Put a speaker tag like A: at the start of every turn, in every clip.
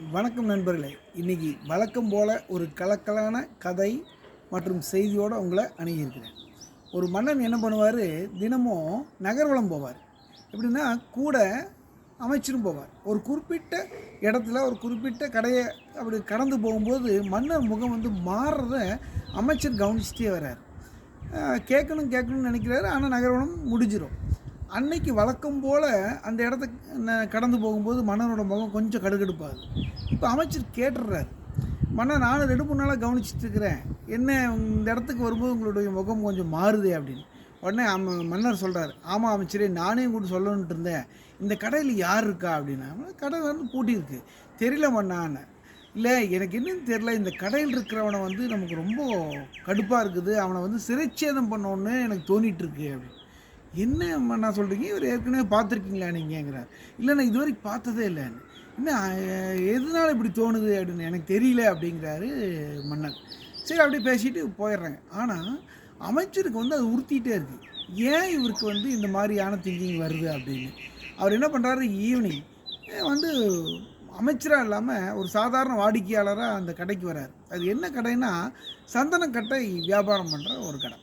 A: வணக்கம் நண்பர்களே. இன்றைக்கி வழக்கம் போல் ஒரு கலக்கலான கதை மற்றும் செய்தியோடு உங்களை அணுகியிருக்கிறேன். ஒரு மன்னன் என்ன பண்ணுவார், தினமும் நகர்வலம் போவார். எப்படின்னா கூட அமைச்சரும் போவார். ஒரு குறிப்பிட்ட இடத்துல ஒரு குறிப்பிட்ட கடையை அப்படி கடந்து போகும்போது மன்னர் முகம் மாறுறத அமைச்சர் கவனிச்சிட்டே வர்றார். கேட்கணும்னு நினைக்கிறாரு. ஆனால் நகர்வலம் முடிஞ்சிடும். அன்னைக்கு வழக்கம் போல் அந்த இடத்த கடந்து போகும்போது மன்னனோட முகம் கொஞ்சம் கடுகடுப்பாகுது. இப்போ அமைச்சர் கேட்டுடுறாரு, மன்னர் நானும் 2-3 நாளாக கவனிச்சிட்டு இருக்கிறேன், என்ன இந்த இடத்துக்கு வரும்போது உங்களுடைய முகம் கொஞ்சம் மாறுதே அப்படின்னு. உடனே மன்னர் சொல்கிறார், ஆமாம் அமைச்சரே, நானே கூட சொல்லணுன்ட்டு இருந்தேன், இந்த கடையில் யார் இருக்கா அப்படின்னா. கடை பூட்டியிருக்கு, தெரியல மன்னான்னு. இல்லை எனக்கு என்னன்னு தெரில, இந்த கடையில் இருக்கிறவனை நமக்கு ரொம்ப கடுப்பாக இருக்குது, அவனை சிறைச்சேதம் பண்ணோன்னு எனக்கு தோணிகிட்ருக்கு அப்படின்னு. என்ன நான் சொல்கிறீங்க, இவர் ஏற்கனவே பார்த்துருக்கீங்களா நீங்கங்கிறார். இல்லை நான் இது வரைக்கும் பார்த்ததே இல்லைன்னு. என்ன எதனால் இப்படி தோணுது அப்படின்னு எனக்கு தெரியல அப்படிங்கிறாரு மன்னர். சரி அப்படியே பேசிட்டு போயிடுறாங்க. ஆனால் அமைச்சருக்கு அது உறுத்திட்டே இருக்குது, ஏன் இவருக்கு இந்த மாதிரியான திங்கிங் வருது அப்படின்னு. அவர் என்ன பண்ணுறாரு, ஈவினிங் அமைச்சராக இல்லாமல் ஒரு சாதாரண வாடிக்கையாளராக அந்த கடைக்கு வர்றார். அது என்ன கடைன்னா சந்தனக்கட்டை வியாபாரம் பண்ணுற ஒரு கடை.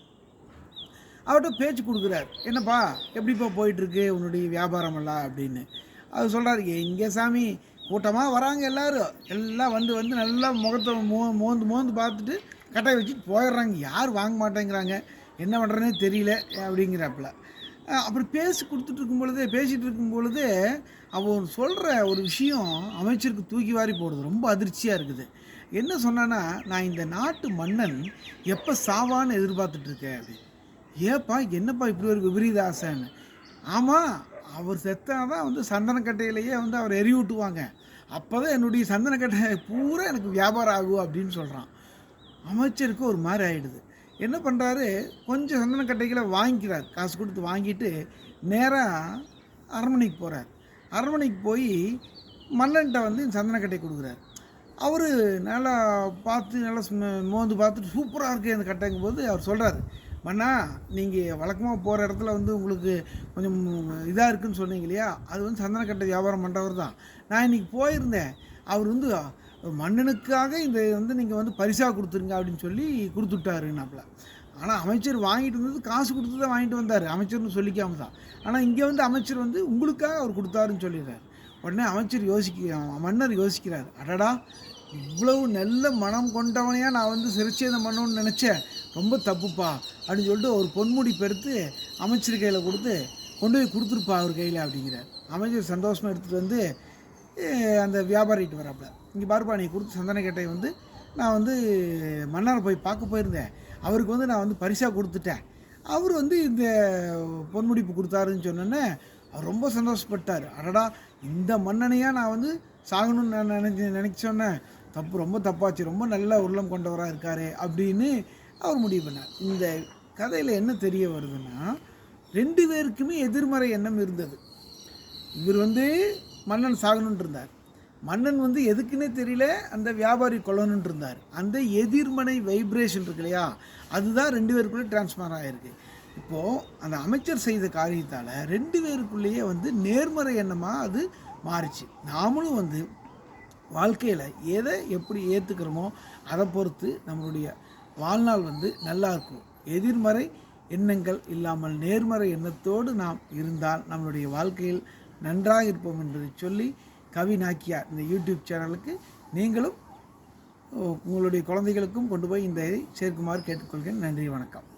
A: அவர்கிட்ட பேச்சு கொடுக்குறாரு, என்னப்பா எப்படிப்பா போயிட்டுருக்கு உன்னுடைய வியாபாரமெல்லாம் அப்படின்னு. அவர் சொல்கிறாரு, எங்கே சாமி கூட்டமாக வராங்க எல்லாம் வந்து நல்லா முகத்தை மோந்து பார்த்துட்டு கட்டையை வச்சுட்டு போயிடுறாங்க, யார் வாங்க மாட்டேங்கிறாங்க, என்ன பண்ணுறதுனே தெரியல அப்படிங்கிறாப்புல. அப்புறம் பேசிகிட்டு இருக்கும் பொழுது அவர் சொல்கிற ஒரு விஷயம் அமைச்சருக்கு தூக்கி வாரி போடுது, ரொம்ப அதிர்ச்சியாக இருக்குது. என்ன சொன்னான்னா, நான் இந்த நாட்டு மன்னன் எப்போ சாவான்னு எதிர்பார்த்துட்ருக்கேன் அப்படி. ஏப்பா என்னப்பா இப்படி ஒரு விபரீத ஆசைன்னு. ஆமாம், அவர் செத்தால் தான் சந்தனக்கட்டையிலேயே அவர் எரிவிட்டுவாங்க, அப்போ தான் என்னுடைய சந்தனக்கட்டை பூரா எனக்கு வியாபாரம் ஆகும் அப்படின்னு சொல்கிறான். அமைச்சருக்கு ஒரு மாதிரி ஆகிடுது. என்ன பண்ணுறாரு, கொஞ்சம் சந்தனக்கட்டைகளை வாங்கிக்கிறார், காசு கொடுத்து வாங்கிட்டு நேராக அரண்மனைக்கு போகிறார். அரண்மனைக்கு போய் மன்னன்கிட்ட சந்தனக்கட்டை கொடுக்குறாரு. அவர் நல்லா பார்த்து நல்லா மோந்து பார்த்துட்டு சூப்பராக இருக்குது அந்த கட்டைங்கும் போது அவர் சொல்கிறார், மன்னா நீங்கள் வழக்கமாக போகிற இடத்துல உங்களுக்கு கொஞ்சம் இதாக இருக்குதுன்னு சொன்னீங்க இல்லையா, அது சந்தனக்கட்டை வியாபாரம் பண்ணுறவர் தான். நான் இன்றைக்கி போயிருந்தேன், அவர் மன்னனுக்காக இந்த நீங்கள் பரிசாக கொடுத்துருங்க அப்படின்னு சொல்லி கொடுத்துட்டாருன்னாப்புல. ஆனால் அமைச்சர் வாங்கிட்டு வந்தது காசு கொடுத்து தான் வாங்கிட்டு வந்தார், அமைச்சர்னு சொல்லிக்காம தான். ஆனால் இங்கே அமைச்சர் உங்களுக்காக அவர் கொடுத்தாருன்னு சொல்லிடுறாரு. உடனே மன்னர் யோசிக்கிறார், அடடா இவ்வளவு நல்ல மனம் கொண்டவனையாக நான் சிறைச்சேதம் பண்ணணும்னு நினச்சேன், ரொம்ப தப்புப்பா அப்படின்னு சொல்லிட்டு ஒரு பொன்முடி பெருத்து அமைச்சர் கையில் கொடுத்து கொண்டு போய் கொடுத்துருப்பா அவர் கையில் அப்படிங்கிறார். அமைச்சர் சந்தோஷமாக எடுத்துகிட்டு அந்த வியாபாரிகிட்ட வராப்புல, இங்கே பாருப்பா நீ கொடுத்து சந்தனக்கட்டை நான் மன்னரை போய் பார்க்க போயிருந்தேன், அவருக்கு நான் பரிசாக கொடுத்துட்டேன், அவர் இந்த பொன்முடிப்பு கொடுத்தாருன்னு சொன்னோன்னே அவர் ரொம்ப சந்தோஷப்பட்டார். அடடா இந்த மன்னனையாக நான் சாகணும்னு நான் நினச்சோன்னே ரொம்ப தப்பாச்சு, ரொம்ப நல்ல உள்ளம் கொண்டவராக இருக்கார் அப்படின்னு அவர் முடிவு பண்ணார். இந்த கதையில் என்ன தெரிய வருதுன்னா, 2 பேருக்குமே எதிர்மறை எண்ணம் இருந்தது. இவர் மன்னன் சாகணுன்ட்டு இருந்தார், மன்னன் எதுக்குன்னே தெரியல அந்த வியாபாரி கொல்லணுன்ட்டு இருந்தார். அந்த எதிர்மறை வைப்ரேஷன் இருக்கு இல்லையா, அதுதான் 2 பேருக்குள்ளே டிரான்ஸ்ஃபர் ஆகிருக்கு. இப்போது அந்த அமைச்சர் செய்த காரியத்தால் 2 பேருக்குள்ளேயே நேர்மறை எண்ணமாக அது மாறிச்சு. நாமளும் வாழ்க்கையில் எதை எப்படி ஏற்றுக்கிறோமோ அதை பொறுத்து நம்மளுடைய வாழ்நாள் நல்லா இருக்கும். எதிர்மறை எண்ணங்கள் இல்லாமல் நேர்மறை எண்ணத்தோடு நாம் இருந்தால் நம்மளுடைய வாழ்க்கையில் நன்றாக இருப்போம் என்பதை சொல்லி, கவி நாக்கியார் இந்த யூடியூப் சேனலுக்கு நீங்களும் உங்களுடைய குழந்தைகளுக்கும் கொண்டு போய் இந்த சேர்க்குமாறு கேட்டுக்கொள்கிறேன். நன்றி, வணக்கம்.